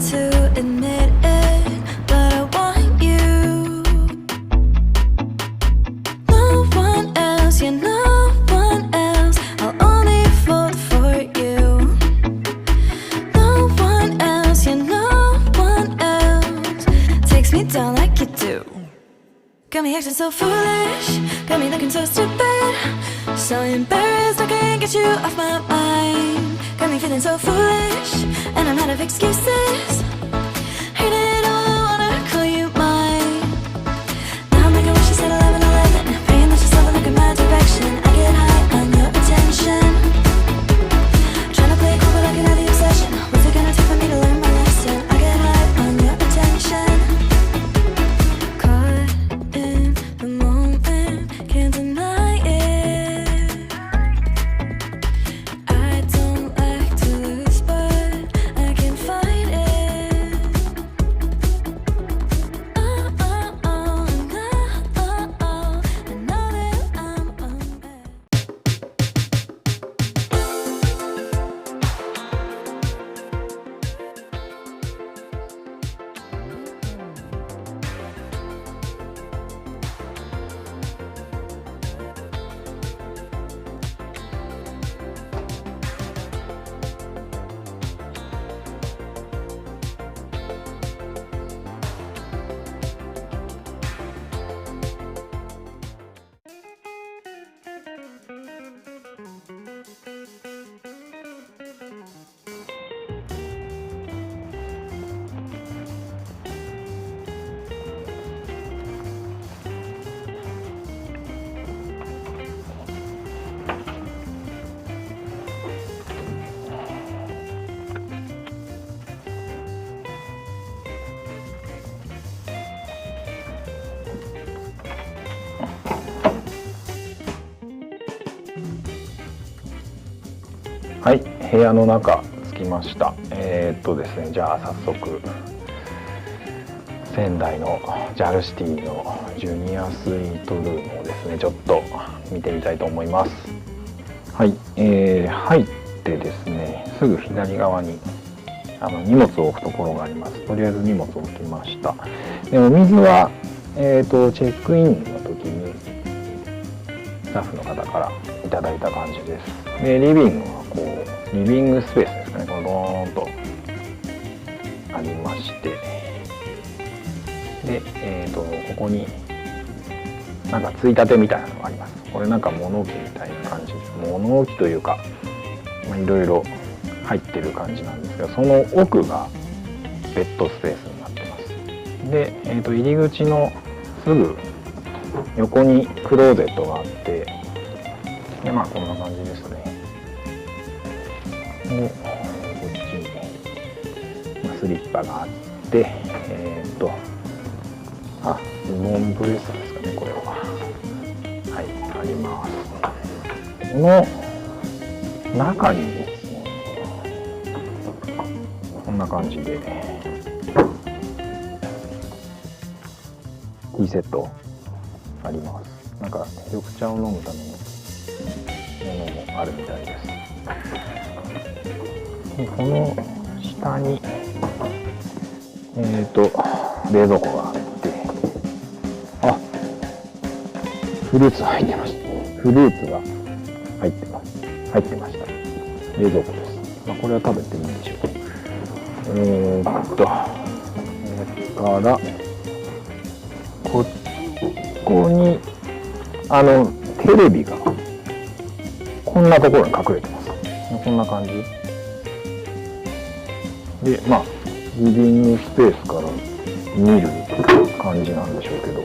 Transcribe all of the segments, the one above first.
to admit it, but I want you. No one else, yeah, no one else. I'll only fall for you. No one else, yeah, no one else takes me down like you do. Got me acting so foolish, got me looking so stupid, so embarrassed I can't get you off my mind. Got me feeling so foolish, and I'm out of excuses. Hate it all, I wanna call you mine. Now I'm making wishes at 11:11, praying that you're slowly look in my direction. I get high on your attention, trying to play it cool but I can have the obsession. What's it gonna take for me to learn my lesson? I get high on your attention. Caught in the moment, can't deny it. I don't like to lose, but I can't fight it. Oh, oh, oh, and oh, oh, oh, I know that I'm unbearable. はい、部屋の中着きました。ですね、じゃあ早速仙台のジャルシティのジュニアスイートルームをですねちょっと見てみたいと思います。はい、入ってですねすぐ左側に荷物を置くところがあります。とりあえず荷物を置きました。でお水は、チェックインの時にスタッフの方からいただいた感じです。でリビングはこうリビングスペースですかね、このドーンとありまして、で、ここになんかついたてみたいなのがあります。これなんか物置みたいな感じです。物置というかいろいろ入ってる感じなんですけど、その奥がベッドスペースになってます。で、入り口のすぐ横にクローゼットがあって、でまあこんな感じですね。でこっちに、スリッパがあって、ズボンブレスですかね、これは。はい、あります。この中にですね、こんな感じでティーセットあります。なんか緑茶を飲むためのものもあるみたいです。でこの下に冷蔵庫があって、フルーツ入ってました。フルーツが入ってました。冷蔵庫です。これは食べていいんでしょう。からここにテレビがこんなところに隠れてます。こんな感じで、リビングスペースから見る感じなんでしょうけど、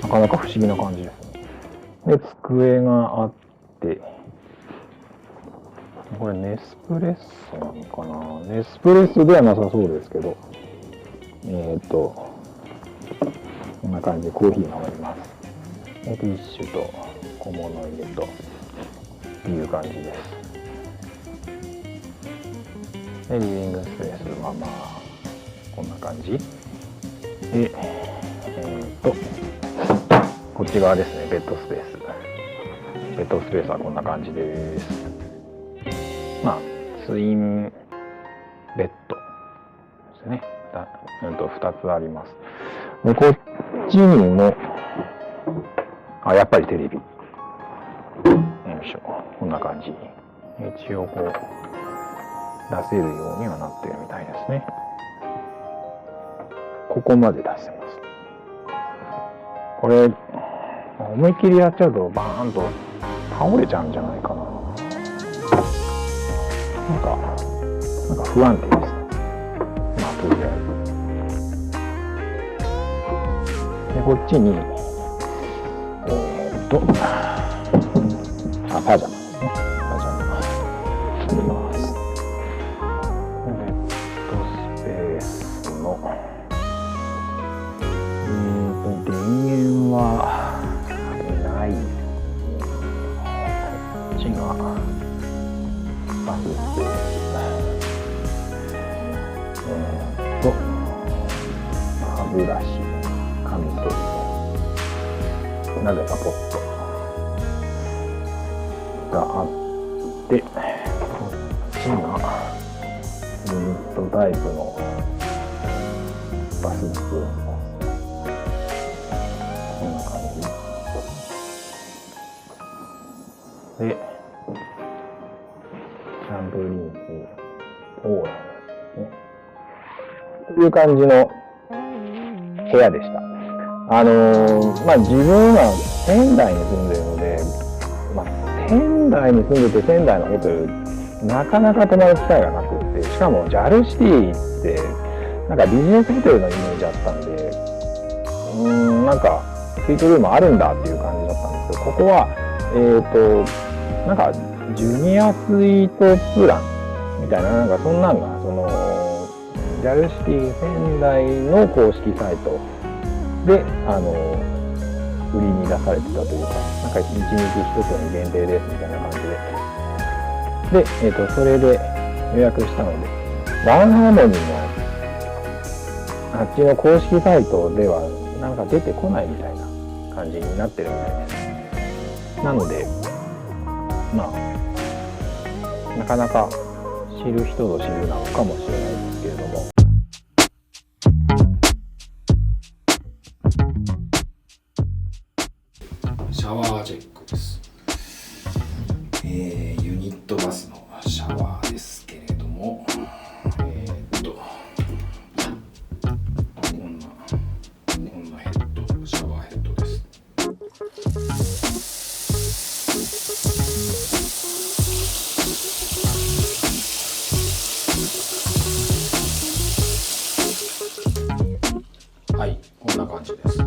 なかなか不思議な感じですね。で、机があって、これネスプレッソなのかな。ネスプレッソではなさそうですけど、こんな感じでコーヒーがあります。ティッシュと小物入れという感じです。でリビングスペースはこんな感じで、こっち側ですね、ベッドスペース。ベッドスペースはこんな感じです。ツインベッドですね。2つあります。でこっちにもやっぱりテレビ。よいしょ、こんな感じ。一応こう出せるようにはなってるみたいですね。ここまで出せます。これ思いっきりやっちゃうとバーンと倒れちゃうんじゃないかな。なんか不安定ですね。まあとりあえず。でこっちにパジャマですね。パジャマあります。ベッドスペースの電源はない。こっちがバススペース。歯ブラシ、紙取り、なぜかポットがあって、こっちがユニットタイプのバススプーン。こんな感じで、シャンプーリンスオーラですね。という感じの部屋でした。自分は仙台に住んでるので、仙台に住んでて仙台のホテルなかなか泊まる機会がなくって、しかもJALシティってなんかビジネスホテルのイメージあったんで、なんかスイートルームあるんだっていう感じだったんですけど、ここはなんかジュニアスイートプランみたいな、なんかそんなんがJALシティ仙台の公式サイトで売りに出されてたというか、なんか1日1つの限定ですみたいな感じで、それで予約したので、ワンハーモニーのあっちの公式サイトではなんか出てこないみたいな感じになってるみたいです。なので、なかなか知る人ぞ知るなのかもしれないですけれども。シャワーチェックです。ユニットバスのシャワーですけれども、こんなヘッド、シャワーヘッドです。はい、こんな感じです。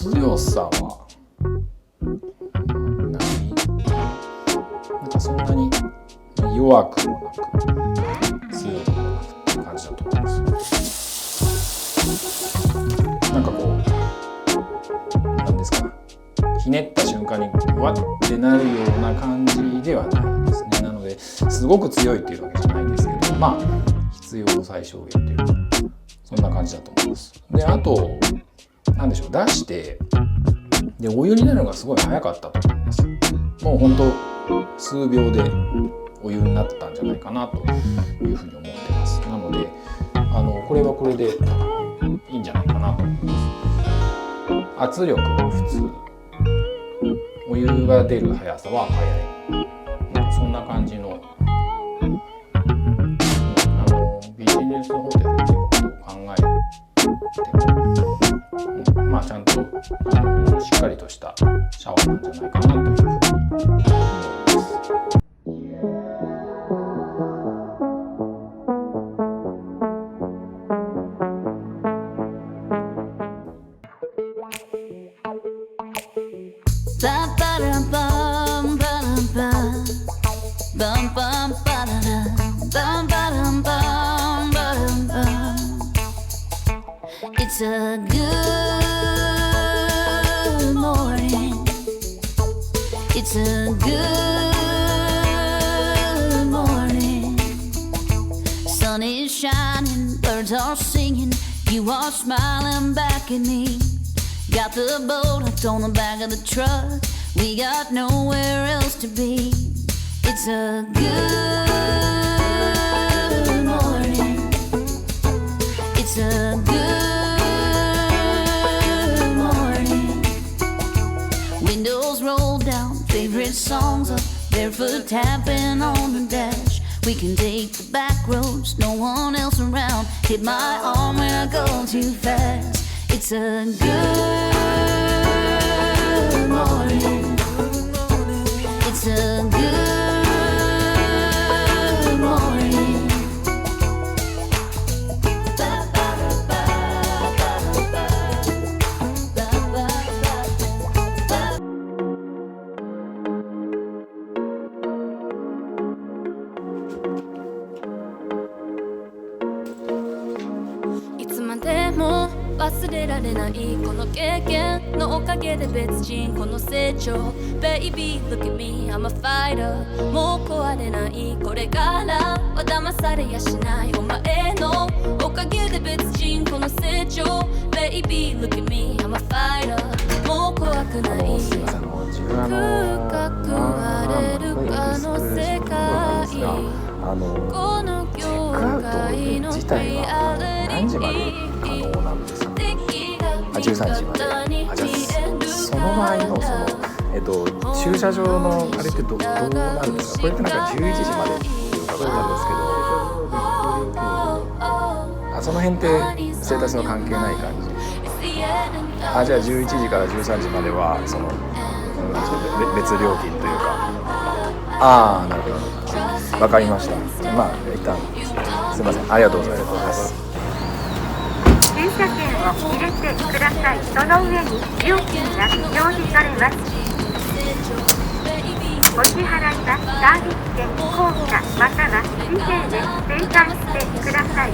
強さはなんかそんなに弱くもなく強くもなくっていう感じだと思います。なんかこうなんですか、ひねった瞬間にわってなるような感じではないですね。なのですごく強いっていうわけじゃないんですけど、必要最小限というかそんな感じだと思います。で、あとなんでしょう、出してでお湯になるのがすごい早かったと思います。もうほんと数秒でお湯になったんじゃないかなというふうに思ってます。なのでこれはこれでいいんじゃないかなと思います。圧力は普通、お湯が出る速さは速い、そんな感じのビジネスホテルっていうことを考えてもちゃんとしっかりとしたシャワーなんじゃないかなというふうに思います。It's a good morning. It's a good morning. Sun is shining, birds are singing. You are smiling back at me. Got the boat hooked on the back of the truck. We got nowhere else to be. It's a good foot tapping on the dash. We can take the back roads, no one else around. Hit my arm when I go too fast. It's a good morning. It's a good morning.いつまでも忘れられないこの経験のおかげで別人この成長 Baby look at me I'm a fighter もう壊れないこれからは騙されやしないお前のおかげで別人この成長 Baby look at me I'm a fighter もう怖くないすいません自分深く割れる可能性界この業界の自体は何時まで可能なんですか？13時まで。じゃあその場合の駐車場のあれってどうなるんですか？これってなんか11時までって伺ったんですけど、その辺って生活の関係ない感じ。じゃあ11時から13時まではその、別料金というか。なるほど。わかりました。まあ一旦すみません。ありがとうございます。駐車券を入れてください。その上に料金が表示されます。お支払いはサービス券、硬貨または紙幣で精算してください。